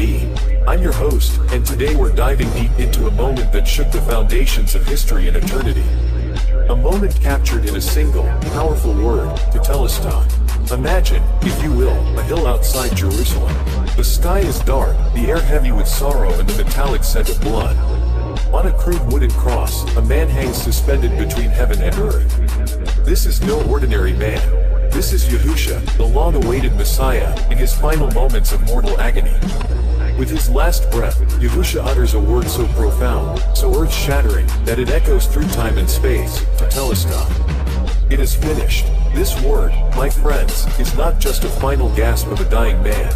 TV. I'm your host, and today we're diving deep into a moment that shook the foundations of history and eternity. A moment captured in a single, powerful word, Tetelestai. Imagine, if you will, a hill outside Jerusalem. The sky is dark, the air heavy with sorrow and the metallic scent of blood. On a crude wooden cross, a man hangs suspended between heaven and earth. This is no ordinary man. This is Yahusha, the long-awaited Messiah, in his final moments of mortal agony. With his last breath, Yahusha utters a word so profound, so earth-shattering, that it echoes through time and space, Tetelestai. It is finished. This word, my friends, is not just a final gasp of a dying man.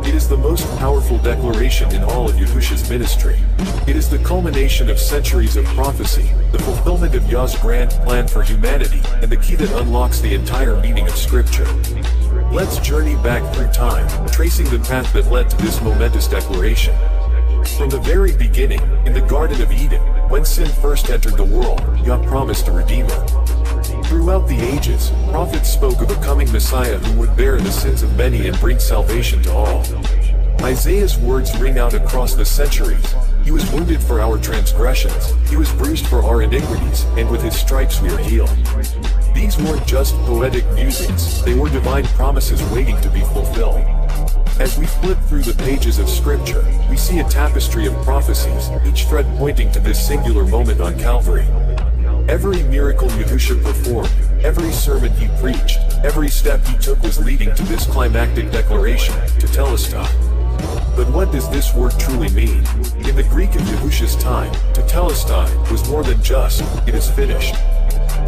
It is the most powerful declaration in all of Yahusha's ministry. It is the culmination of centuries of prophecy, the fulfillment of Yah's grand plan for humanity, and the key that unlocks the entire meaning of Scripture. Let's journey back through time, tracing the path that led to this momentous declaration. From the very beginning, in the Garden of Eden, when sin first entered the world, Yah promised a Redeemer. Throughout the ages, prophets spoke of a coming Messiah who would bear the sins of many and bring salvation to all. Isaiah's words ring out across the centuries. He was wounded for our transgressions, he was bruised for our iniquities, and with his stripes we are healed. These weren't just poetic musings, they were divine promises waiting to be fulfilled. As we flip through the pages of Scripture, we see a tapestry of prophecies, each thread pointing to this singular moment on Calvary. Every miracle Yahusha performed, every sermon he preached, every step he took was leading to this climactic declaration, Tetelestai. But what does this word truly mean? In the Greek of Yahusha's time, Tetelestai was more than just, it is finished.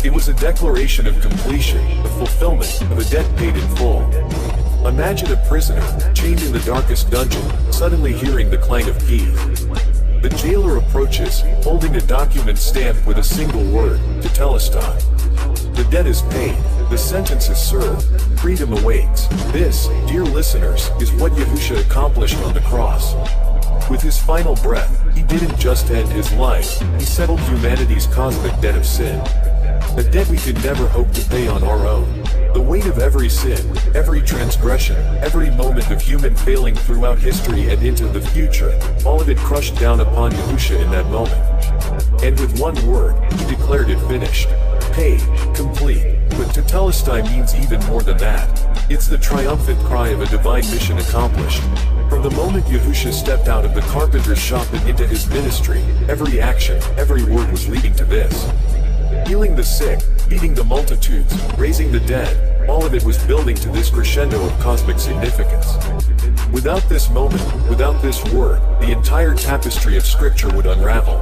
It was a declaration of completion, the fulfillment of a debt paid in full. Imagine a prisoner, chained in the darkest dungeon, suddenly hearing the clang of keys. The jailer approaches, holding a document stamped with a single word, Tetelestai. The debt is paid, the sentence is served, freedom awaits. This, dear listeners, is what Yahusha accomplished on the cross. With his final breath, he didn't just end his life, he settled humanity's cosmic debt of sin. A debt we could never hope to pay on our own. The weight of every sin, every transgression, every moment of human failing throughout history and into the future, all of it crushed down upon Yahusha in that moment. And with one word, he declared it finished. Paid, complete. But Tetelestai means even more than that. It's the triumphant cry of a divine mission accomplished. From the moment Yahusha stepped out of the carpenter's shop and into his ministry, every action, every word was leading to this. Healing the sick, feeding the multitudes, raising the dead, all of it was building to this crescendo of cosmic significance. Without this moment, without this word, the entire tapestry of Scripture would unravel.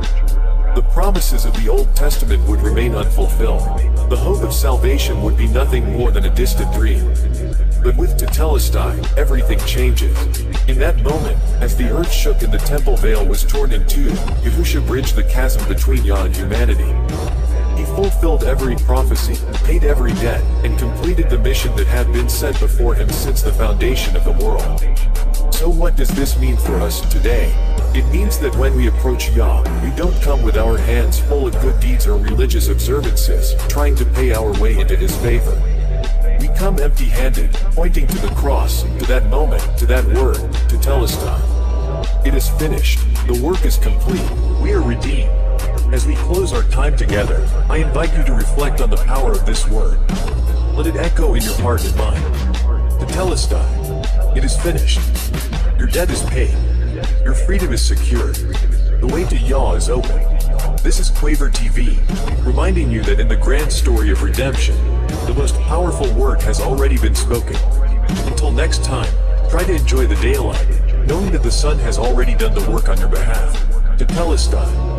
The promises of the Old Testament would remain unfulfilled. The hope of salvation would be nothing more than a distant dream. But with Tetelestai, everything changes. In that moment, as the earth shook and the temple veil was torn in two, Yahusha bridged the chasm between Yah and humanity. He fulfilled every prophecy, paid every debt, and completed the mission that had been set before him since the foundation of the world. So what does this mean for us today? It means that when we approach Yah, we don't come with our hands full of good deeds or religious observances, trying to pay our way into his favor. We come empty-handed, pointing to the cross, to that moment, to that word, Tetelestai. It is finished. The work is complete. We are redeemed. As we close our time together, I invite you to reflect on the power of this word. Let it echo in your heart and mind. Tetelestai. It is finished. Your debt is paid. Your freedom is secured. The way to Yah is open. This is Quaver TV, reminding you that in the grand story of redemption, the most powerful word has already been spoken. Until next time, try to enjoy the daylight, knowing that the sun has already done the work on your behalf. Tetelestai.